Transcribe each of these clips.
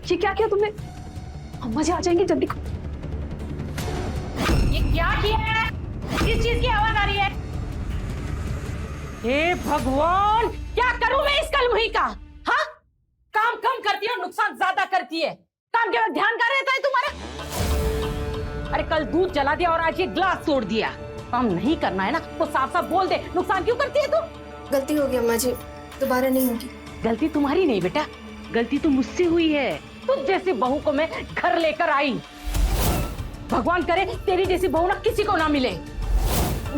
ये क्या किया तुमने? अम्मा जी आ जाएंगे, जल्दी। ये क्या किया है? किस चीज की आवाज आ रही है? हे भगवान, क्या करूं मैं इस कलमुही का? हाँ, काम कम करती है और नुकसान ज्यादा करती है। काम के वक्त ध्यान कहाँ रहता है तुम्हारा? अरे कल दूध जला दिया और आज ये ग्लास तोड़ दिया। काम नहीं करना है ना तो साफ साफ बोल दे, नुकसान क्यों करती है तू? गलती हो गई अम्मा जी, दोबारा नहीं होगी। गलती तुम्हारी नहीं बेटा, गलती तो मुझसे हुई है। तुझ जैसी बहू को मैं घर लेकर आई। भगवान करे तेरी जैसी बहू ना किसी को ना मिले।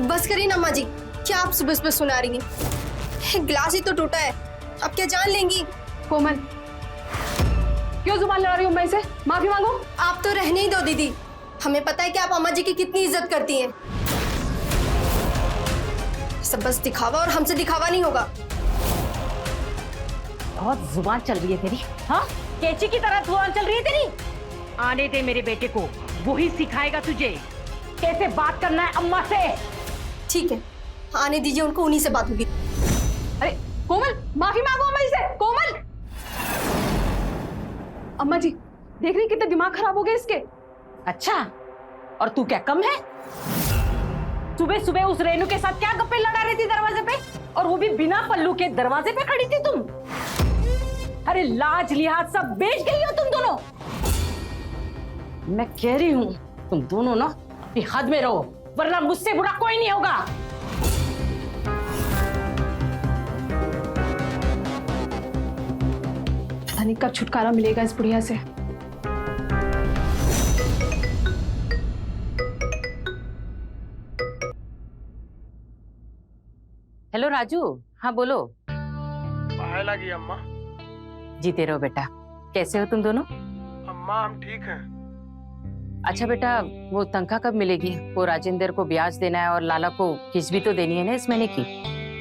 बस करिए ना अम्मा जी, क्या आप सुबह सुबह सुना रही हैं? ग्लास ही तो टूटा है, अब क्या जान लेंगी? कोमल, क्यों जुबान लड़ा रही हो मैं से? माफी मांगो। आप तो रहने ही दो दीदी, हमें पता है कि आप अम्मा जी की कितनी इज्जत करती हैं। सब बस दिखावा, और हमसे दिखावा नहीं होगा। बहुत जुबान चल रही है तेरी, हाँ? कैची की तरह जुबान चल रही है तेरी। आने दे मेरे बेटे को, वही सिखाएगा तुझे कैसे बात करना है अम्मा से। ठीक है, आने दीजिए उनको, उन्हीं से बात होगी। अरे कोमल, माफी मांगो अम्मा जी से। कोमल, अम्मा जी देख रही कितने दिमाग खराब हो गए इसके। अच्छा, और तू क्या कम है? सुबह सुबह उस रेनू के साथ क्या गप्पे लड़ा रही थी दरवाजे पे, और वो भी बिना पल्लू के दरवाजे पे खड़ी थी तुम। अरे लाज लिहाज सब बेच गई हो तुम दोनों। मैं कह रही हूँ तुम दोनों ना अपनी हद में रहो, वरना मुझसे बुरा कोई नहीं होगा। पता नहीं कब छुटकारा मिलेगा इस बुढ़िया से। हेलो राजू, हाँ बोलो। आए लगी अम्मा। जीते रहो बेटा। कैसे हो तुम दोनों? अम्मा हम ठीक हैं। अच्छा बेटा, वो तनख्वाह कब मिलेगी? वो राजेंद्र को ब्याज देना है और लाला को किस्त भी तो देनी है ना इस महीने की।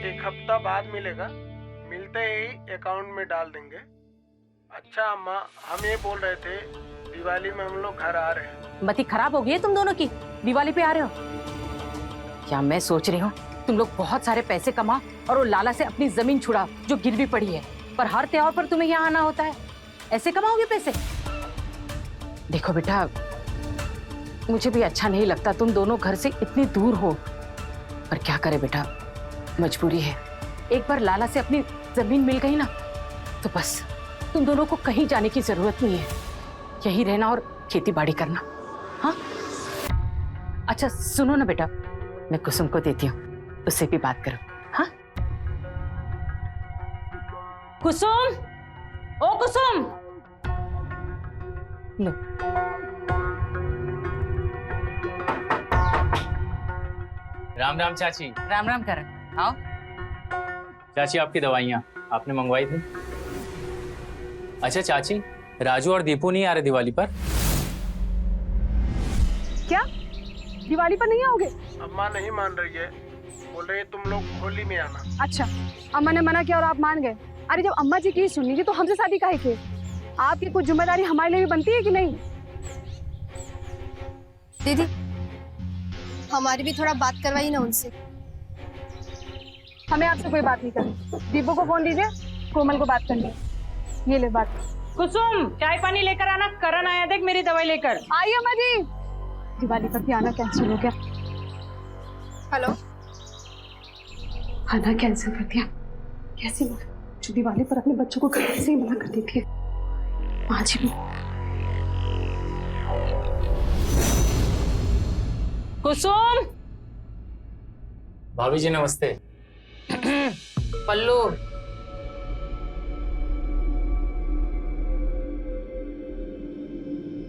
1 हफ्ता बाद मिलेगा, मिलते ही अकाउंट में डाल देंगे। अच्छा अम्मा, हम ये बोल रहे थे दिवाली में हम लोग घर आ रहे हैं। मती खराब हो गई है तुम दोनों की, दिवाली पे आ रहे हो? क्या मैं सोच रही हूँ तुम लोग बहुत सारे पैसे कमाओ और वो लाला से अपनी जमीन छुड़ाओ जो गिरवी पड़ी है, पर हर त्योहार पर तुम्हें यहाँ आना होता है। ऐसे कमाओगे पैसे? देखो बेटा, मुझे भी अच्छा नहीं लगता तुम दोनों घर से इतनी दूर हो, पर क्या करे बेटा, मजबूरी है। एक बार लाला से अपनी जमीन मिल गई ना तो बस तुम दोनों को कहीं जाने की जरूरत नहीं है, यही रहना और खेती बाड़ी करना। हाँ अच्छा सुनो ना बेटा, मैं कुसुम को देती हूँ, उससे भी बात करो। हाँ कुसुम, ओ कुसुम, लो। राम राम चाची। राम राम कर आओ। चाची आपकी दवाइयाँ आपने मंगवाई थी। अच्छा चाची, राजू और दीपू नहीं आ रहे दिवाली पर? क्या दिवाली पर नहीं आओगे? अम्मा नहीं मान रही है, बोल रही है तुम लोग होली में आना। अच्छा, अम्मा ने मना किया और आप मान गए? अरे जब अम्मा जी की सुननी थी तो हमसे शादी काहे की? आपकी कुछ जिम्मेदारी हमारे लिए भी बनती है कि नहीं? दीदी, हमारी भी थोड़ा बात करवाइए ना उनसे। हमें आपसे कोई बात नहीं करनी। दीपू को फोन दीजिए, कोमल को बात करनी है। ये ले बात। कुसुम चाय पानी लेकर आना, करण आया देख मेरी दवाई लेकर। आइए अम्मा जी। दिवाली पर भी आना कैंसिल हो गया। हेलो, आना कैंसिल कर दिया? कैसी बात, जो दिवाली पर अपने बच्चों को घर से ही मना कर देती है। आज भी कुसुम। भाभी जी नमस्ते। पल्लू,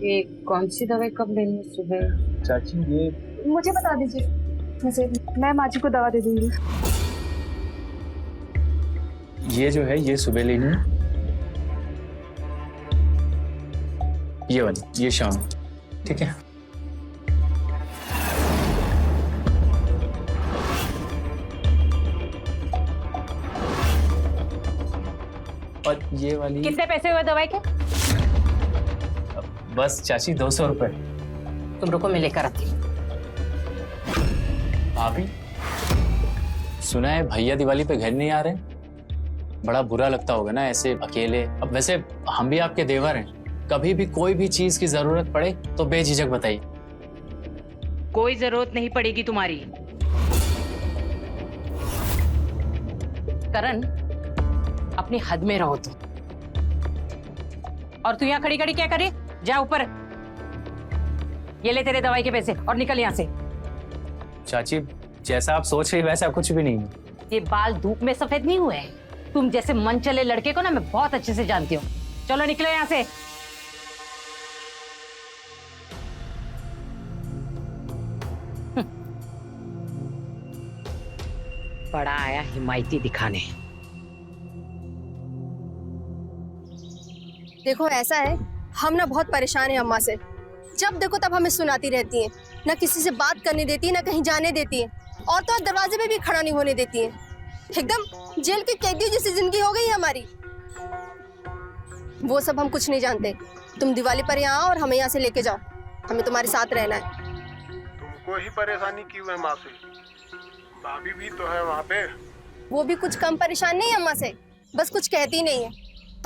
ये कौन सी दवाई कब लेनी है? सुबह? चाची ये मुझे बता दीजिए, मैं माँ जी को दवा दे दूंगी। ये जो है ये सुबह लेनी है, ये वाली ये शाम, ठीक है? और ये वाली कितने पैसे हुए दवाई के? बस चाची 200 रुपए। तुम रुको, मैं लेकर आती हूँ। भाभी सुना है भैया दिवाली पे घर नहीं आ रहे, बड़ा बुरा लगता होगा ना ऐसे अकेले। अब वैसे हम भी आपके देवर हैं, कभी भी कोई भी चीज की जरूरत पड़े तो बेझिझक बताइए। कोई जरूरत नहीं पड़ेगी तुम्हारी। करण, अपनी हद में रहो तुम। और तू यहाँ खड़ी खड़ी क्या करे? जा ऊपर, ये ले तेरे दवाई के पैसे और निकल यहाँ से। चाची, जैसा आप सोच रही वैसा कुछ भी नहीं है। ये बाल धूप में सफेद नहीं हुए हैं। तुम जैसे मन चले लड़के को ना मैं बहुत अच्छे से जानती हूँ। चलो निकलो यहाँ से। बड़ा आया हिमायती दिखाने। देखो ऐसा है, हम ना बहुत परेशान हैं अम्मा से। जब देखो तब हमें सुनाती रहती हैं, ना किसी से बात करने देती है, ना कहीं जाने देती है, और तो और दरवाजे पे भी खड़ा नहीं होने देती है। एकदम जेल के कैदी जैसी जिंदगी हो गई है हमारी। वो सब हम कुछ नहीं जानते। तुम दिवाली पर यहाँ आओ और हमें यहाँ से लेके जाओ। हमें तुम्हारे साथ रहना है। तुमको ही परेशानी क्यों है माँ से? भाभी भी तो है वहाँ पे। वो भी कुछ कम परेशान नहीं है अम्मा से, बस कुछ कहती नहीं है।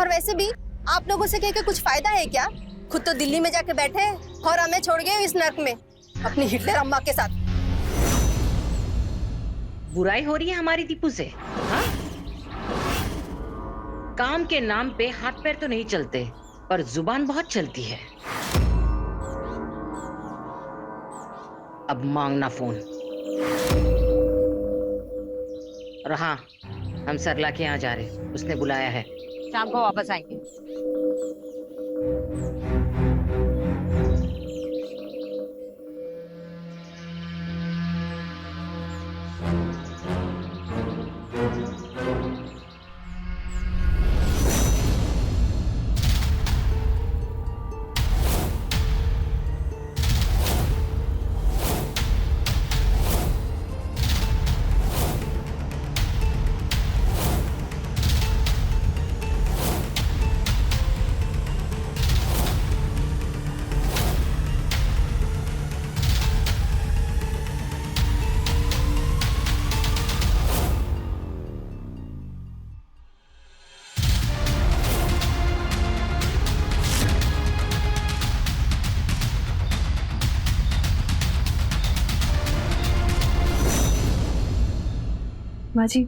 और वैसे भी आप लोगों से कह के कुछ फायदा है क्या? खुद तो दिल्ली में जाके बैठे हैं और हमें छोड़ गए इस नर्क में अपनी हिटलर अम्मा के साथ। बुराई हो रही है हमारी दीपू से, हाँ? काम के नाम पे हाथ पैर तो नहीं चलते, पर जुबान बहुत चलती है। अब मांगना फोन। और हाँ, हम सरला के यहाँ जा रहे, उसने बुलाया है। शाम को वापस आएंगे। माँ जी,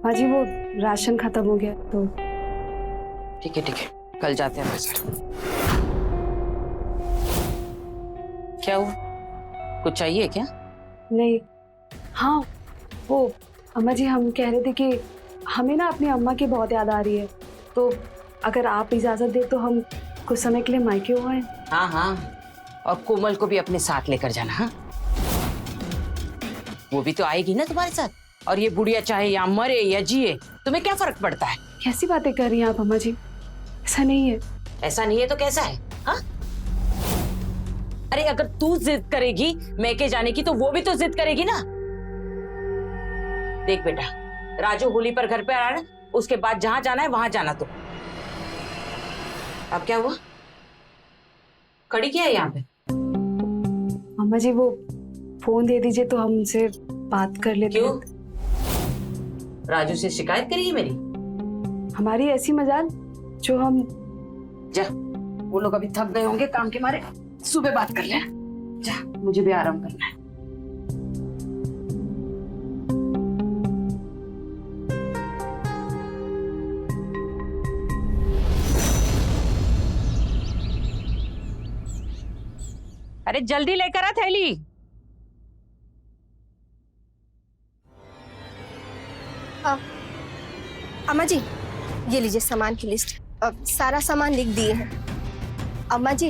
माँ जी वो राशन खत्म हो गया तो। ठीक है, कल जाते हैं बाजार। क्या हुआ? कुछ चाहिए क्या? नहीं, हाँ वो अम्मा जी, हम कह रहे थे कि हमें ना अपनी अम्मा की बहुत याद आ रही है, तो अगर आप इजाजत दे तो हम कुछ समय के लिए मायके हो आए। हाँ, और कोमल को भी अपने साथ लेकर जाना। हाँ, वो भी तो आएगी ना तुम्हारे साथ। और ये बुढ़िया चाहे यहाँ मरे या जिए, तुम्हें क्या फर्क पड़ता है? कैसी बातें कर रही हैं आप अम्मा जी? ऐसा नहीं है। ऐसा नहीं है तो कैसा है? हाँ, अरे अगर तू जिद करेगी मैके जाने की तो वो भी तो जिद करेगी ना। देख बेटा, राजू होली पर घर पे आ रहा है, उसके बाद जहां जाना है वहां जाना। तो अब क्या हुआ? खड़ी क्या है यहाँ पे? अम्मा जी वो फोन दे दीजिए तो हम उनसे बात कर लेते। क्यों? राजू से शिकायत करेगी मेरी? हमारी ऐसी मजाल जो हम। जा, वो लोग अभी थक गए होंगे काम के मारे, सुबह बात कर ले। जा, मुझे भी आराम करना है। अरे जल्दी लेकर आ थैली। अम्मा जी, ये लीजिए सामान की लिस्ट। सारा सामान लिख दिए हैं। अम्मा जी,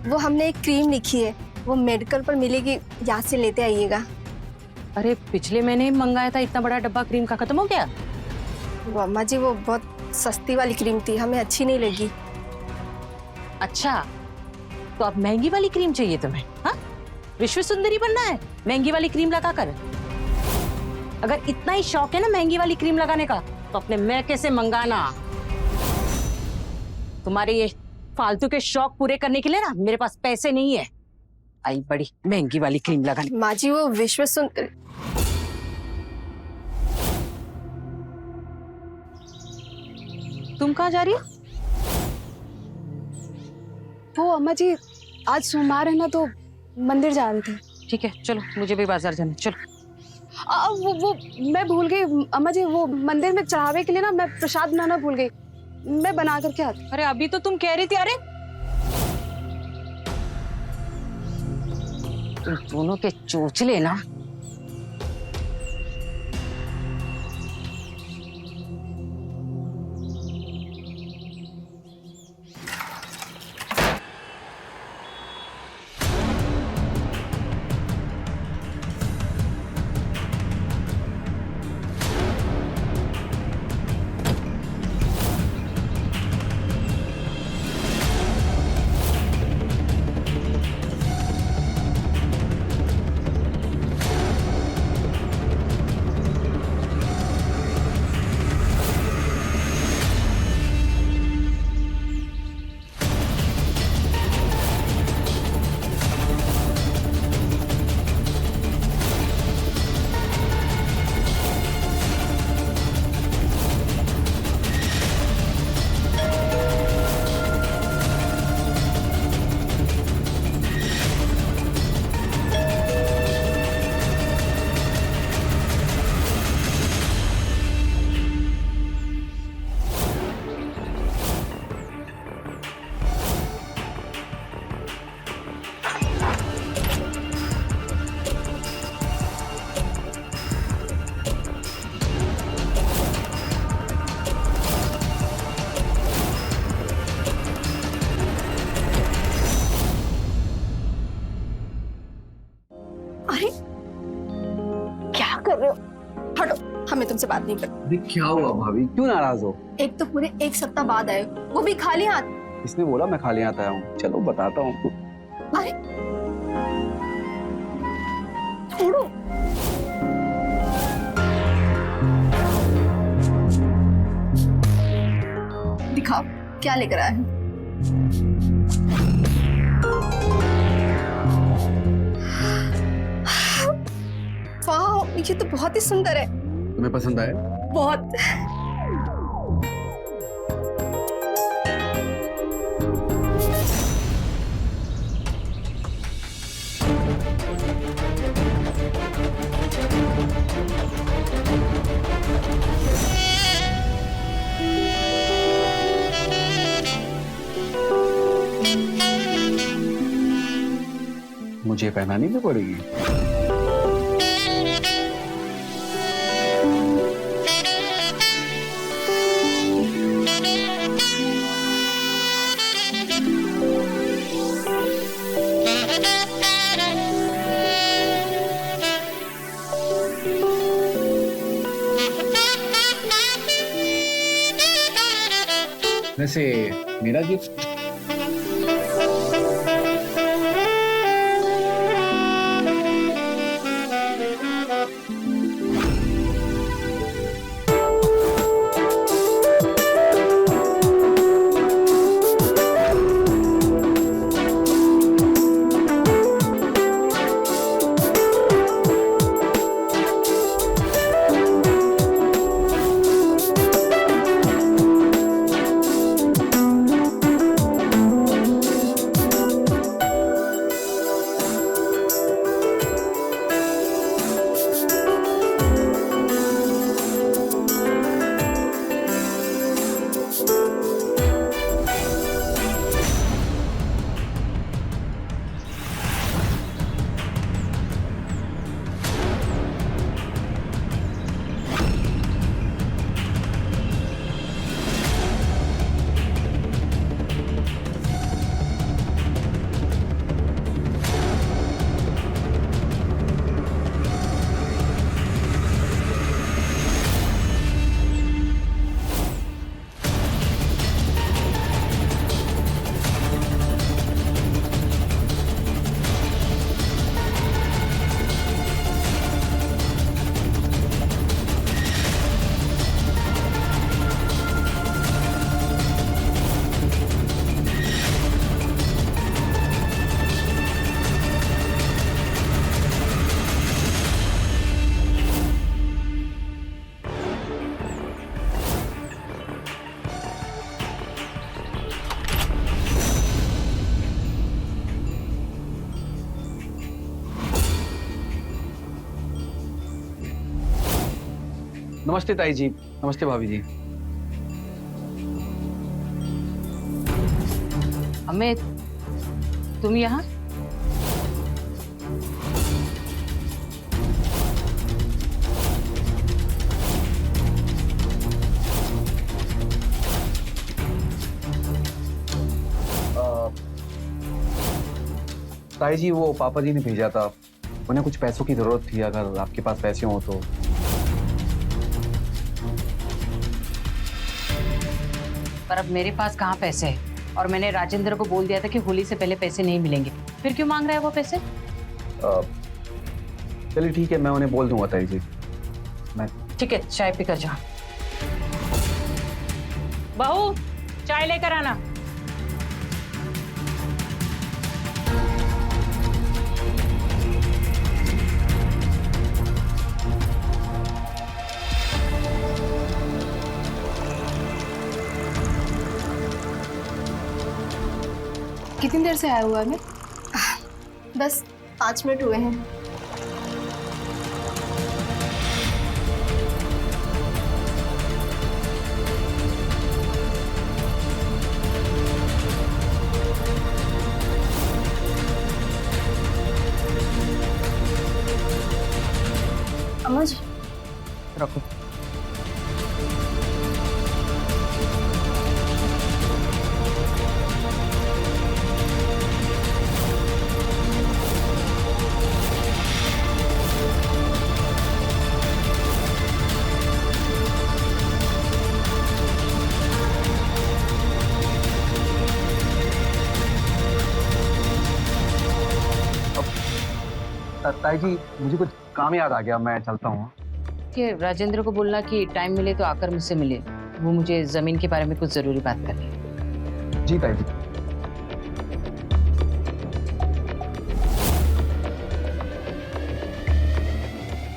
वो हमने एक क्रीम लिखी है, वो मेडिकल पर मिलेगी, यहाँ से लेते आइएगा। अरे पिछले महीने ही मंगाया था इतना बड़ा डब्बा क्रीम का, खत्म हो गया? वो अम्मा जी वो बहुत सस्ती वाली क्रीम थी, हमें अच्छी नहीं लगी। अच्छा, तो अब महंगी वाली क्रीम चाहिए तुम्हें? हाँ, विश्व सुंदरी बनना है महंगी वाली क्रीम लगा कर? अगर इतना ही शौक है ना महंगी वाली क्रीम लगाने का, तो अपने मैके से मंगाना। तुम्हारे ये फालतू के शौक पूरे करने के लिए ना मेरे पास पैसे नहीं है। आई बड़ी महंगी वाली क्रीम लगाने। माँ जी वो विश्व सुंदर। तुम कहाँ जा रही हो? वो अम्मा जी आज सोमवार है ना, तो मंदिर जा रहे थे। ठीक है चलो, मुझे भी बाजार जाना है, चलो। वो मैं भूल गई अम्मा जी, वो मंदिर में चढ़ावे के लिए ना मैं प्रसाद बनाना भूल गई। मैं बना करके आती। अरे अभी तो तुम कह रही थी। अरे तुम दोनों के चोचले ना। अरे क्या कर रहे हो? हटो, हमें तुमसे बात नहीं करनी। अरे क्या हुआ भाभी, क्यों नाराज हो? एक तो पूरे एक सप्ताह बाद आए हो, वो भी खाली हाथ। किसने बोला मैं खाली हाथ आया हूँ? चलो बताता हूँ। अरे छोड़ो। दिखाओ क्या लेकर आए हो। वाह, ये तो बहुत ही सुंदर है। तुम्हें पसंद आया? बहुत। मुझे पहनानी भी पड़ेगी। वैसे मेरा गिफ्ट नमस्ते ताई जी। नमस्ते भाभी जी। अमित, तुम यहाँ? ताई जी वो पापा जी ने भेजा था, उन्हें कुछ पैसों की जरूरत थी, अगर आपके पास पैसे हो तो। पर अब मेरे पास कहाँ पैसे हैं? और मैंने राजेंद्र को बोल दिया था कि होली से पहले पैसे नहीं मिलेंगे। फिर क्यों मांग रहा है वो पैसे? चलिए ठीक है, मैं उन्हें बोल दूंगा ताई जी। मैं ठीक है, चाय पीकर जा। बहू, चाय लेकर आना। कितनी देर से आया हुआ है? मैं बस 5 मिनट हुए हैं। अम्मा जी, रखो। ताई जी मुझे कुछ काम याद आ गया, मैं चलता हूँ। कि राजेंद्र को बोलना कि टाइम मिले तो आकर मुझसे मिले, वो मुझे जमीन के बारे में कुछ जरूरी बात करनी है। जी ताई जी।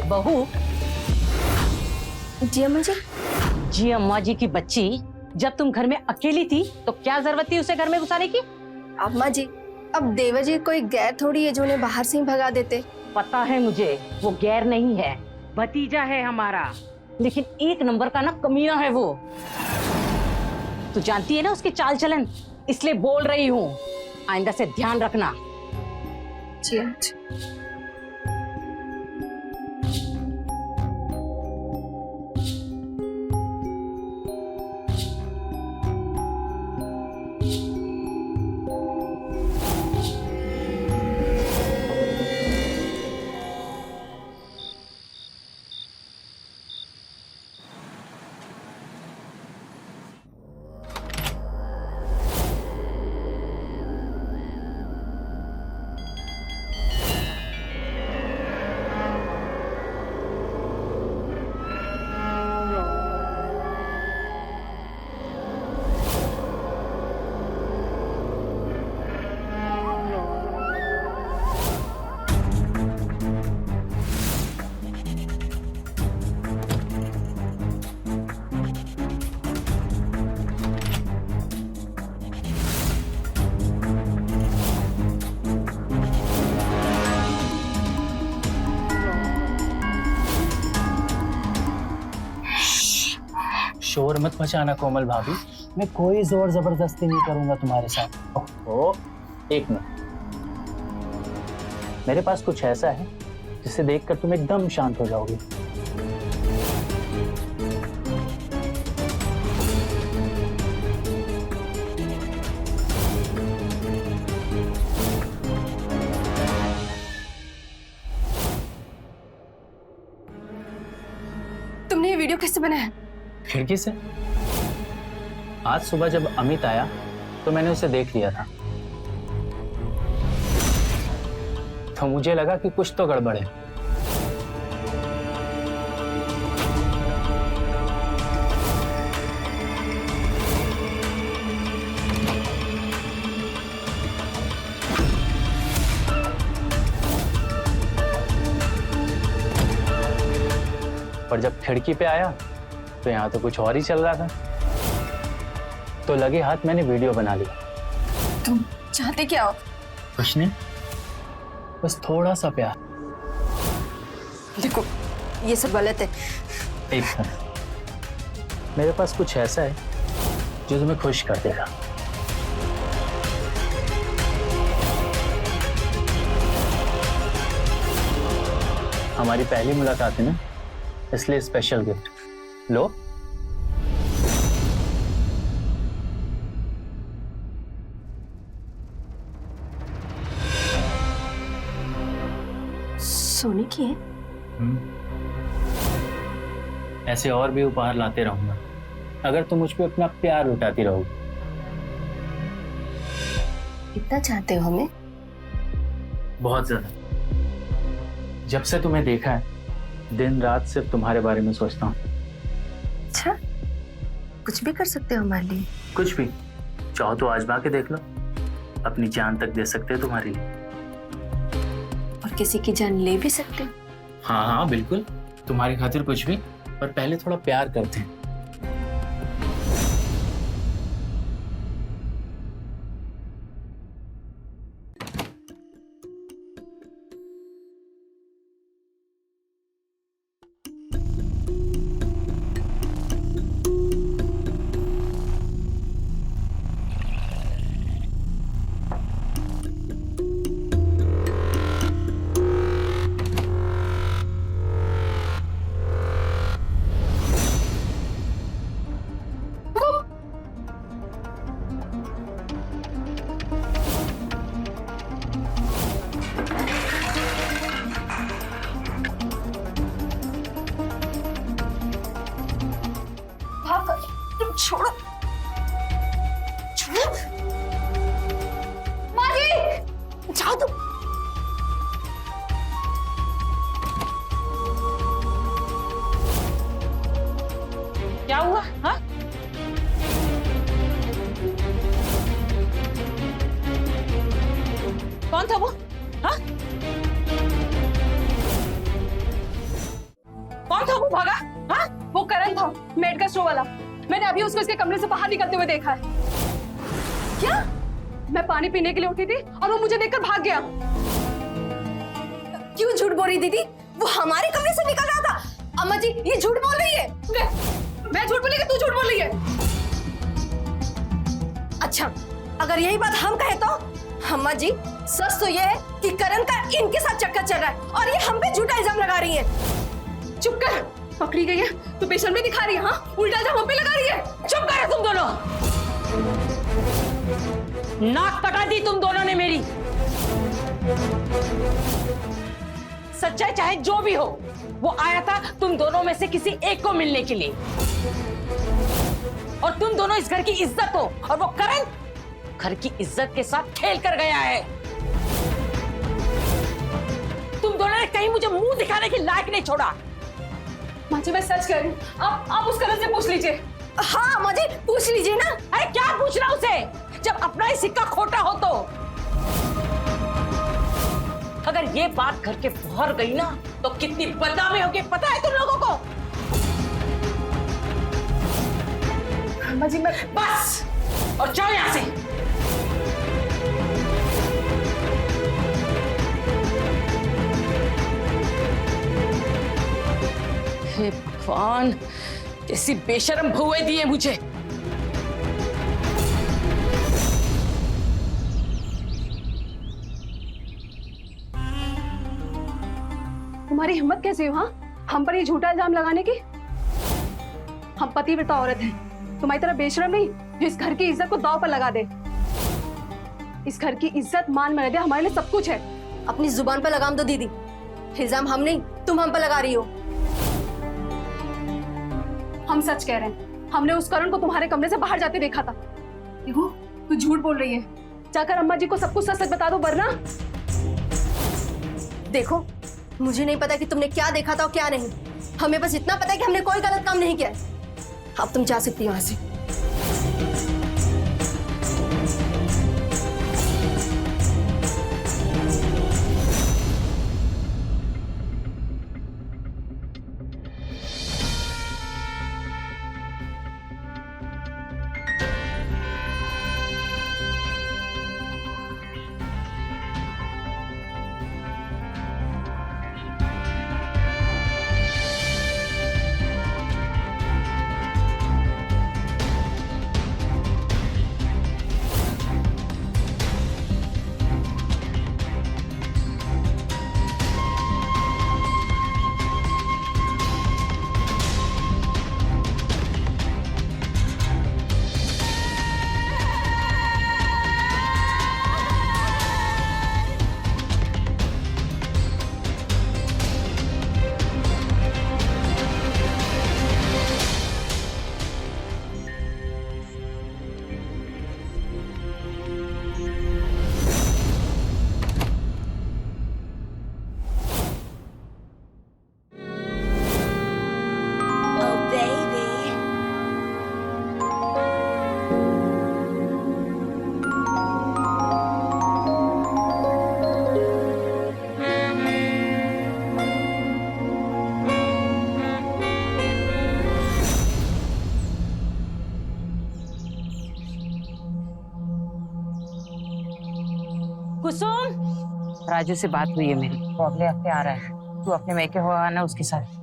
बहू। जी अम्मा जी। जी अम्मा जी की बच्ची, जब तुम घर में अकेली थी तो क्या जरूरत थी उसे घर में घुसाने की? अम्मा जी, अब देवर जी कोई गैर थोड़ी है जो उन्हें बाहर से ही भगा देते। पता है मुझे, वो गैर नहीं है, भतीजा है हमारा, लेकिन एक नंबर का ना कमीना है वो। तू जानती है ना उसकी चाल चलन, इसलिए बोल रही हूँ, आइंदा से ध्यान रखना। जी अम्मा जी। शोर मत मचाना कोमल भाभी, मैं कोई जोर जबरदस्ती नहीं करूंगा तुम्हारे साथ। ओहो, एक मिनट, मेरे पास कुछ ऐसा है जिसे देखकर तुम एकदम शांत हो जाओगे। तुमने ये वीडियो कैसे बनाया? खिड़की से। आज सुबह जब अमित आया तो मैंने उसे देख लिया था, तो मुझे लगा कि कुछ तो गड़बड़ है। पर जब खिड़की पे आया तो यहाँ तो कुछ और ही चल रहा था, तो लगे हाथ मैंने वीडियो बना लिया। तुम चाहते क्या हो? कुछ नहीं, बस थोड़ा सा प्यार। देखो, ये सब गलत है। एक मिनट, मेरे पास कुछ ऐसा है जो तुम्हें खुश कर देगा। हमारी पहली मुलाकात है ना, इसलिए स्पेशल गिफ्ट लो। सोने की है? ऐसे और भी उपहार लाते रहूंगा अगर तुम मुझ पे अपना प्यार लुटाती रहोगी। कितना चाहते हो हमें? बहुत ज्यादा। जब से तुम्हें देखा है दिन रात सिर्फ तुम्हारे बारे में सोचता हूँ। अच्छा, कुछ भी कर सकते हो हमारे लिए? कुछ भी चाहो तो आजमा के देख लो, अपनी जान तक दे सकते हो तुम्हारे लिए। और किसी की जान ले भी सकते हो? हाँ हाँ बिल्कुल, तुम्हारी खातिर कुछ भी, पर पहले थोड़ा प्यार करते हैं। तुम छोड़ो, छोड़ो माँ जी, जाओ तुम। क्या हुआ? हाँ, कौन था वो? हाँ, कौन था वो भागा? हाँ, वो करण था, मेडिकल स्टोर वाला। मैंने अभी उसको इसके कमरे से बाहर निकलते हुए देखा है। क्या? मैं पानी पीने के लिए उठी थी और वो मुझे देखकर भाग गया। क्यों झूठ बोल रही दीदी? वो हमारे कमरे से निकल रहा था। अम्मा जी, ये झूठ बोल रही है। मैं झूठ बोली कि तू झूठ बोल रही है? अच्छा, अगर यही बात हम कहे तो? अम्मा जी, सच तो ये है कि करण का इनके साथ चक्कर चल रहा है और ये हम पे झूठा इल्जाम लगा रही है। चुप कर, पकड़ी गई है तो बेशर्मी दिखा रही है। हाँ, उल्टा इल्जाम हम पे लगा रही है। चुप करो तुम दोनों। नाक कटा दी तुम दोनों ने मेरी। सच्चाई चाहे जो भी हो, वो आया था तुम दोनों में से किसी एक को मिलने के लिए, और तुम दोनों इस घर की इज्जत हो, और वो करण घर की इज्जत के साथ खेल कर गया है। तुम दोनों ने कहीं मुझे मुंह दिखाने के लायक नहीं छोड़ा। माँ जी, मैं सच कह रही हूँ। आप उस करण से पूछ लीजिए। हाँ अम्मा जी, पूछ लीजिए ना। अरे क्या पूछना उसे, जब अपना ही सिक्का खोटा हो तो। अगर ये बात घर के बाहर गई ना तो कितनी बदनामी होगी पता है तुम लोगों को। अम्मा जी, मैं बस, और जाओ यहां से। हे भगवान, कैसी बेशरम बहुएं दी है मुझे। तुम्हारी हिम्मत कैसे हुई? हाँ, हम पर ये झूठा इल्जाम लगाने की? हम पतिव्रता औरत हैं, तुम्हारी तरह बेशरम नहीं जो इस घर की इज्जत को दांव पर लगा दे। इस घर की इज्जत, मान मर्यादा हमारे लिए सब कुछ है। अपनी जुबान पर लगाम दो दीदी। इल्जाम हम नहीं, तुम हम पर लगा रही हो। हम सच कह रहे हैं, हमने उस करण को तुम्हारे कमरे से बाहर जाते देखा था। देखो, तू झूठ बोल रही है। जाकर अम्मा जी को सब कुछ सच सच बता दो, वरना। देखो, मुझे नहीं पता कि तुमने क्या देखा था और क्या नहीं। हमें बस इतना पता है कि हमने कोई गलत काम नहीं किया है। अब तुम जा सकती हो यहाँ से। कुसुम, राजू से बात हुई है मेरी, वो अगले हफ्ते आ रहा है। तू अपने मैके हो आना उसके साथ।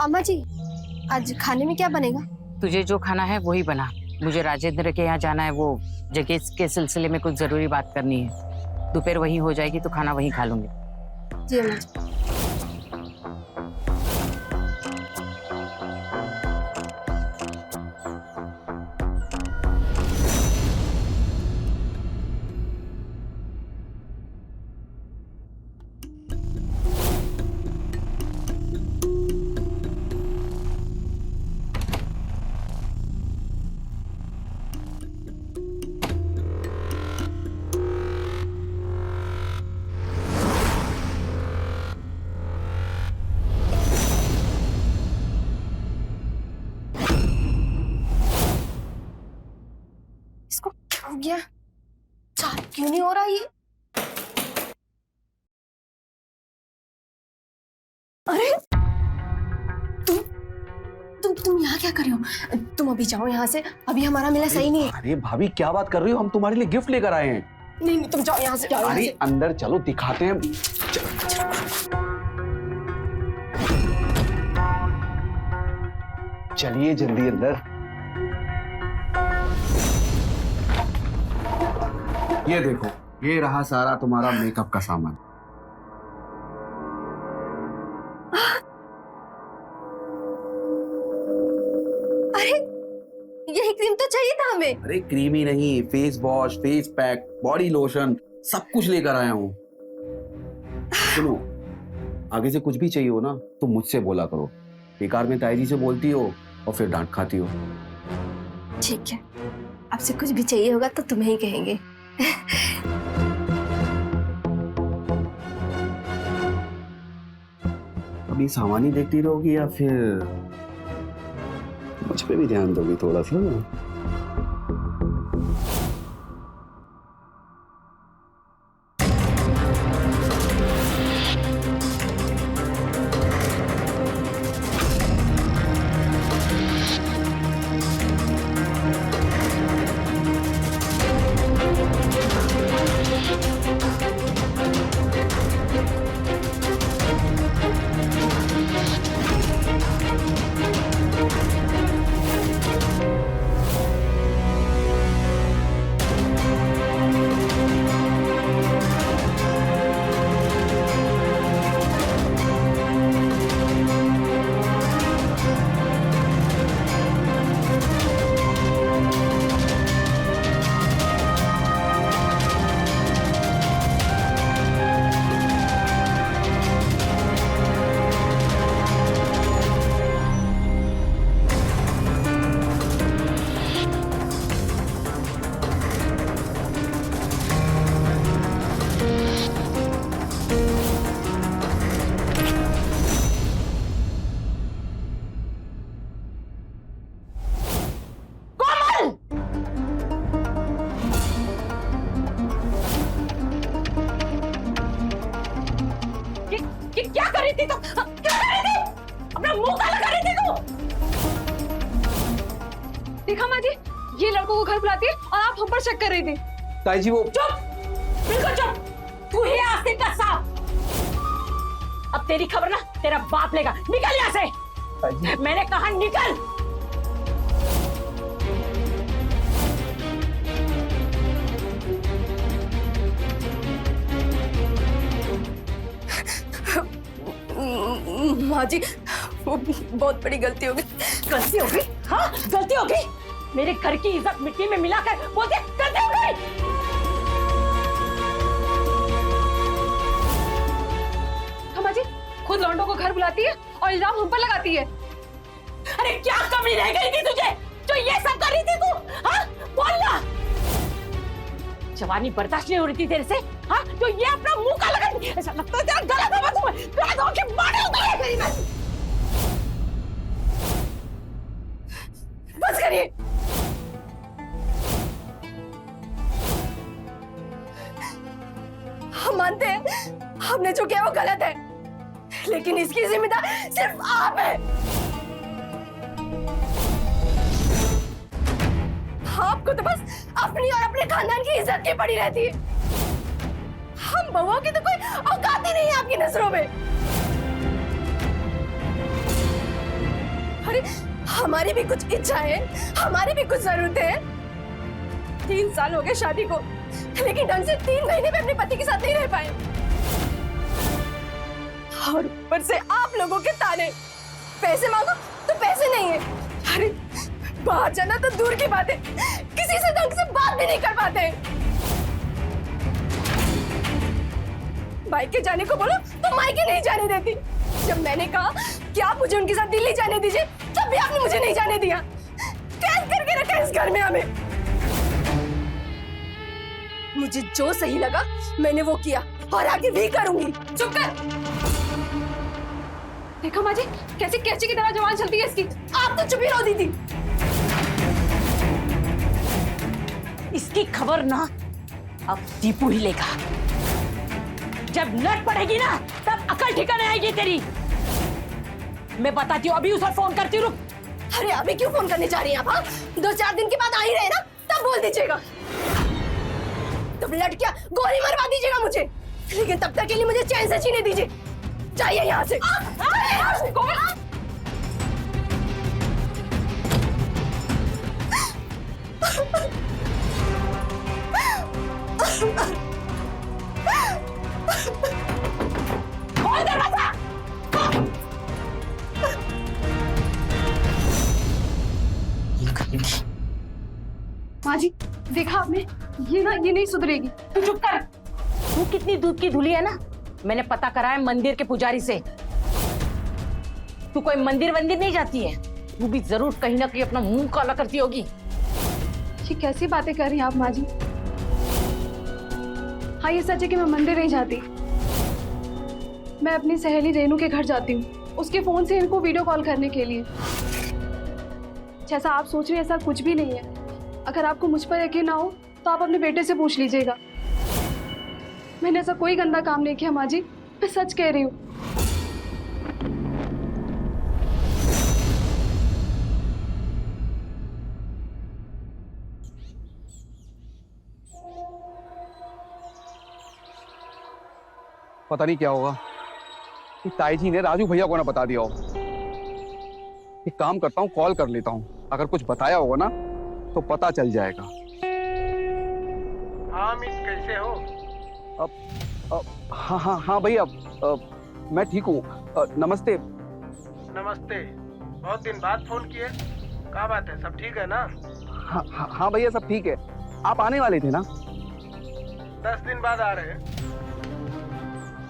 अम्मा जी, आज खाने में क्या बनेगा? तुझे जो खाना है वही बना। मुझे राजेंद्र के यहाँ जाना है, वो जगह के सिलसिले में कुछ जरूरी बात करनी है। दोपहर वहीं हो जाएगी तो खाना वहीं खा लूंगी। जी अम्मा जी। इसको क्या हो गया? चालू क्यों नहीं हो रहा ये? अरे तुम यहाँ क्या कर रहे हो? तुम अभी जाओ यहाँ से, अभी हमारा मिला सही नहीं है। अरे भाभी क्या बात कर रही हो, हम तुम्हारे लिए गिफ्ट लेकर आए हैं। नहीं तुम जाओ यहाँ से, जाओ यहाँ अरे से। अंदर चलो, दिखाते हैं। चलिए जल्दी अंदर। ये देखो, ये रहा सारा तुम्हारा मेकअप का सामान। अरे यही क्रीम तो चाहिए था हमें। अरे क्रीम ही नहीं, face wash, face pack, body lotion, सब कुछ लेकर आया हूँ। सुनो, आगे से कुछ भी चाहिए हो ना तो मुझसे बोला करो। बेकार में ताई जी से बोलती हो और फिर डांट खाती हो। ठीक है, आपसे कुछ भी चाहिए होगा तो तुम्हें ही कहेंगे। अभी सामान ही देखती रहोगी या फिर मुझ पे भी ध्यान दोगी थोड़ा सा? क्या कर रही थी तुम? क्या कर रही थी? अपना मुंह काला कर रही थी तू? देखा माँ जी, ये लड़कों को घर बुलाती है और आप हम पर शक कर रही थी। ताई जी वो चुप, बिल्कुल चुप। तू ही आस्तीन का सांप। अब तेरी खबर ना तेरा बाप लेगा। निकल यहाँ से। मैंने कहा निकल। माँ जी, वो बहुत बड़ी गलती हो गई। गलती हो गई? हाँ, गलती हो गई। मेरे घर की इज्जत मिट्टी में मिलाकर बोलते गलती हो गई। अम्मा जी खुद लौंडों को घर बुलाती है और इल्जाम हम पर लगाती है। अरे क्या कमी रह गई थी तुझे जो ये सब कर रही थी तू? हाँ, बोलना। जवानी बर्दाश्त नहीं हो रही थी तेरे से? हाँ, जो ये अपना मुंह का लगा, ऐसा लगता है तेरा गला दबा दूं मैं, गला दबा के मार दूंगा तेरी मैं। बस करिए। हम मानते हैं हमने जो किया वो गलत है, लेकिन इसकी जिम्मेदार सिर्फ आप है। आपको तो बस अपनी और अपने खानदान की इज्जत की पड़ी रहती है। हम बहुओं की तो कोई औकात ही नहीं है आपकी नजरों में। अरे हमारी भी कुछ इच्छा है, हमारी भी कुछ जरूरतें हैं। 3 साल हो गए शादी को, लेकिन ढंग से 3 महीने में अपने पति के साथ नहीं रह पाए। और ऊपर से आप लोगों के ताने, पैसे मांगो तो पैसे नहीं है। अरे बाहर जाना तो दूर की बात है, किसी से ढंग से बात भी नहीं कर पाते। मायके जाने को बोलो तो मायके नहीं जाने देती। जब मैंने कहा कि आप मुझे उनके साथ दिल्ली जाने दीजिए, तब भी आपने मुझे नहीं जाने दिया। कैद करके रखा इस घर में हमें। मुझे जो सही लगा मैंने वो किया और आगे भी करूंगी। चुप कर। देखो माँ जी, कैसे कैचे की तरह जवान चलती है इसकी। आप तो चुप ही रहो दीदी। इसकी खबर ना अब दीपू ही लेगा। जब लट पड़ेगी ना तब अकल ठिकाने आएगी तेरी। मैं बताती हूँ, अभी उसे फोन करती हूँ। रुक। अरे अभी क्यों फोन करने जा रही हैं आप? हाँ? 2-4 दिन के बाद आ ही रहे ना, तब बोल दीजिएगा। तब लट क्या गोली मरवा दीजिएगा मुझे, लेकिन तब तक के लिए मुझे चैन से जीने दीजिए। जाइए यहाँ से। खोल दरवाजा। माँ जी देखा आपने, ये नहीं सुधरेगी। तू चुप कर। तू कितनी दूध की धुली है ना, मैंने पता करा है मंदिर के पुजारी से। तू कोई मंदिर नहीं जाती है। तू भी जरूर कहीं ना कहीं अपना मुंह काला करती होगी। ये कैसी बातें कर रही हैं आप माँ जी? हाँ ये सच है कि मैं मंदिर नहीं जाती। मैं अपनी सहेली रेनू के घर जाती हूँ, उसके फोन से इनको वीडियो कॉल करने के लिए। जैसा आप सोच रहे हैं ऐसा कुछ भी नहीं है। अगर आपको मुझ पर यकीन ना हो तो आप अपने बेटे से पूछ लीजिएगा। मैंने ऐसा कोई गंदा काम नहीं किया माँ जी, मैं सच कह रही हूँ। पता नहीं क्या होगा कि ताई जी ने राजू भैया को ना बता दिया हो। एक काम करता हूँ, कॉल कर लेता हूँ। अगर कुछ बताया होगा ना तो पता चल जाएगा। हाँ अमित, कैसे हो? हाँ भैया, मैं ठीक हूँ। नमस्ते। नमस्ते, बहुत दिन बाद फोन किए। क्या बात है, सब ठीक है ना? हाँ भैया, सब ठीक है। आप आने वाले थे ना? 10 दिन बाद आ रहे हैं।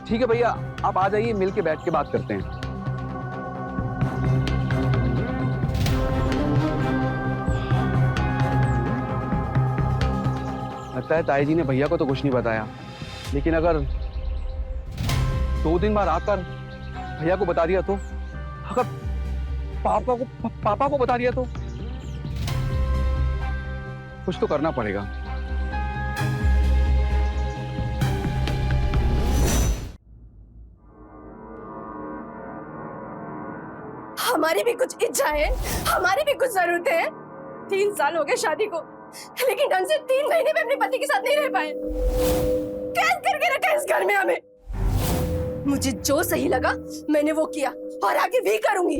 ठीक है भैया, आप आ जाइए, मिल के बैठ के बात करते हैं। लगता है ताई जी ने भैया को तो कुछ नहीं बताया, लेकिन अगर 2 दिन बाद आकर भैया को बता दिया तो, अगर पापा को बता दिया तो, कुछ तो करना पड़ेगा। हमारी भी कुछ इच्छा है, हमारी भी कुछ जरूरतें हैं। 3 साल हो गए शादी को, लेकिन ढंग से 3 महीने में अपने पति के साथ नहीं रह पाए। कैद करके रखा इस घर में हमें। मुझे जो सही लगा मैंने वो किया और आगे भी करूंगी।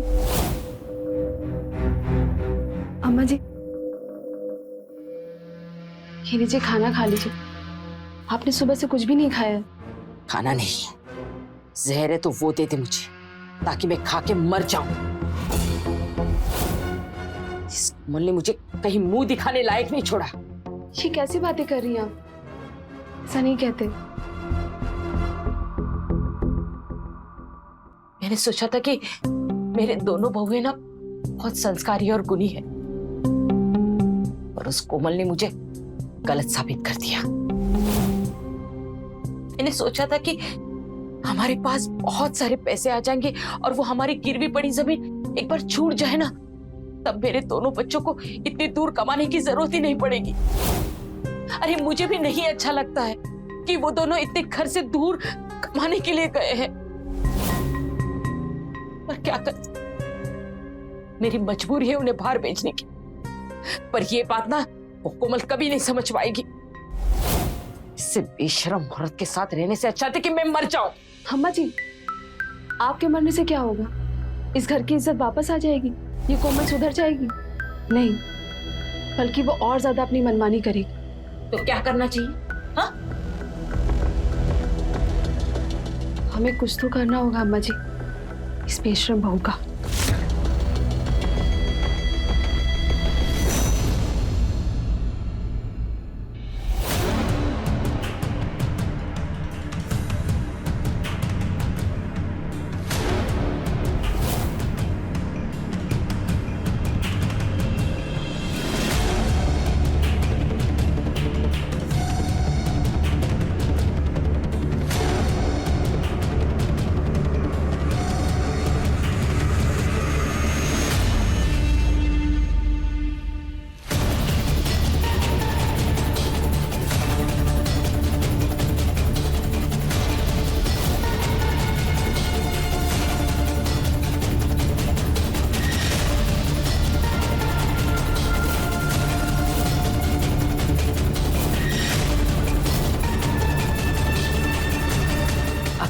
अम्मा जी ये लीजिए, खाना खा लीजिए। आपने सुबह से कुछ भी नहीं खाया है। खाना नहीं, जहर है तो वो दे दे मुझे, ताकि मैं खा के मर जाऊं। इस कोमल ने मुझे कहीं मुंह दिखाने लायक नहीं छोड़ा। ये कैसी बातें कर रही हैं आप? ऐसा नहीं कहते। मैंने सोचा था कि मेरे दोनों बहुएं ना बहुत संस्कारी और गुणी है, और उस कोमल ने मुझे गलत साबित कर दिया। मैंने सोचा था कि हमारे पास बहुत सारे पैसे आ जाएंगे और वो हमारी गिरवी पड़ी जमीन एक बार छूट जाए ना, तब मेरे दोनों बच्चों को इतनी दूर कमाने की जरूरत ही नहीं पड़ेगी। अरे मुझे भी नहीं अच्छा लगता है कि वो दोनों इतने घर से दूर कमाने के लिए गए हैं। पर क्या कर, मेरी मजबूरी है उन्हें बाहर भेजने की। पर ये बात ना वो कोमल कभी नहीं समझ पाएगी। इससे बेशरम औरत के साथ रहने से अच्छा था कि मैं मर जाऊं। अम्मा जी, आपके मरने से क्या होगा? इस घर की इज्जत वापस आ जाएगी, ये कोमल सुधर जाएगी? नहीं, बल्कि वो और ज्यादा अपनी मनमानी करेगी। तो क्या करना चाहिए? हाँ, हमें कुछ तो करना होगा अम्मा जी, इस बेशरम बहू का।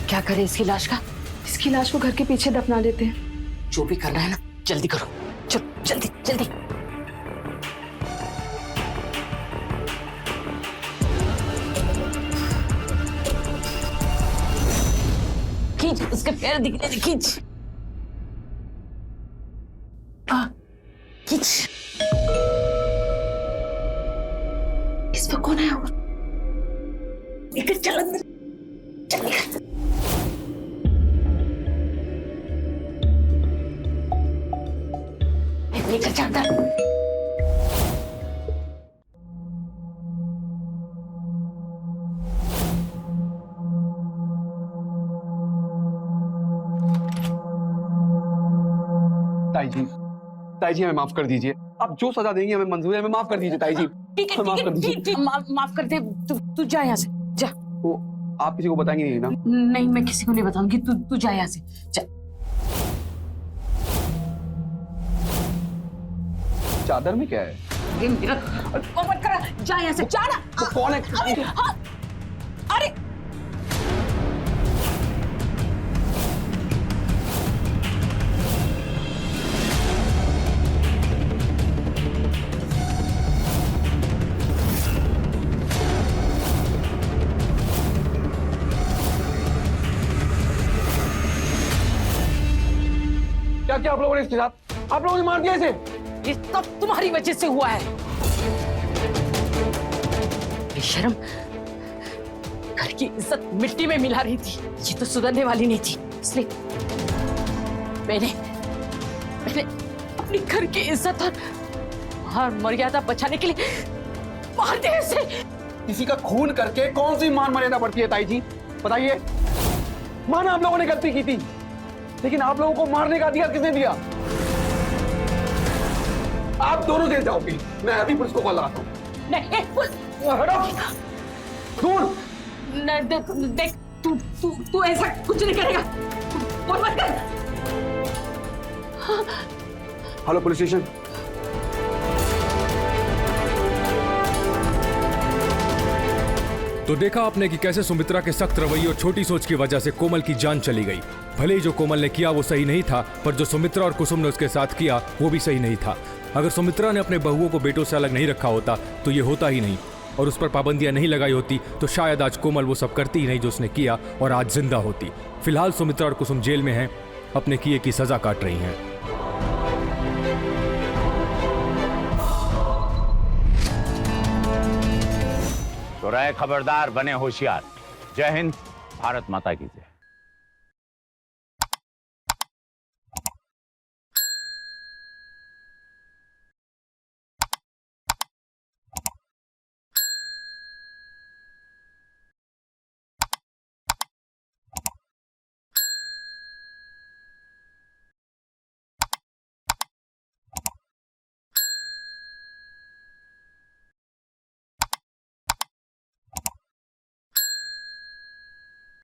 क्या करें इसकी लाश का? इसकी लाश को घर के पीछे दफना देते हैं। जो भी करना है ना जल्दी करो, चलो जल्दी जल्दी। खींच, उसके पैर दिखने दे, खींच। खींच। इस पर कौन है? और लेकर चल अंदर, चल निकल। लेकर जाता। ताई जी हमें माफ कर दीजिए। आप जो सजा देंगी हमें मंजूर है, हमें माफ कर दीजिए ताई जी। ठीक है, माफ कर दीजिए। ठीक, माफ कर दे। तू जा यहाँ से, जा। वो आप किसी को बताएंगे नहीं ना? नहीं, मैं किसी को नहीं बताऊंगी। तू जा यहाँ से, जा। चादर में क्या है? ये मेरा ओ मत करा, जा यहाँ से, जा ना। तो कौन है? अरे, हाँ, अरे क्या किया आप लोगों ने इसके साथ? आप लोगों ने मार दिया इसे? ये सब तुम्हारी वजह से हुआ है। बेशरम, घर की इज्जत मिट्टी में मिला रही थी। ये तो सुधरने वाली नहीं थी, इसलिए मैंने अपनी घर की इज्जत और मर्यादा बचाने के लिए मार दिया इसे। किसी का खून करके कौन सी मान मर्यादा बढ़ती है ताई जी? बताइए। माना आप लोगों ने गलती की थी, लेकिन आप लोगों को मारने का अधिकार किसने दिया? आप दोनों जेल जाओगे। मैं अभी पुलिस को कॉल लगाता हूँ। नहीं, देख, तू ऐसा कुछ नहीं करेगा। फोन मत कर। Hello police station. तो देखा आपने कि कैसे सुमित्रा के सख्त रवैये और छोटी सोच की वजह से कोमल की जान चली गई। भले ही जो कोमल ने किया वो सही नहीं था, पर जो सुमित्रा और कुसुम ने उसके साथ किया वो भी सही नहीं था। अगर सुमित्रा ने अपने बहुओं को बेटों से अलग नहीं रखा होता तो ये होता ही नहीं, और उस पर पाबंदियां नहीं लगाई होती तो शायद आज कोमल वो सब करती ही नहीं जो उसने किया और आज जिंदा होती। फिलहाल सुमित्रा और कुसुम जेल में हैं, अपने किए की सजा काट रही हैं। तो रहे खबरदार, बने होशियार। जय हिंद, भारत माता की जय।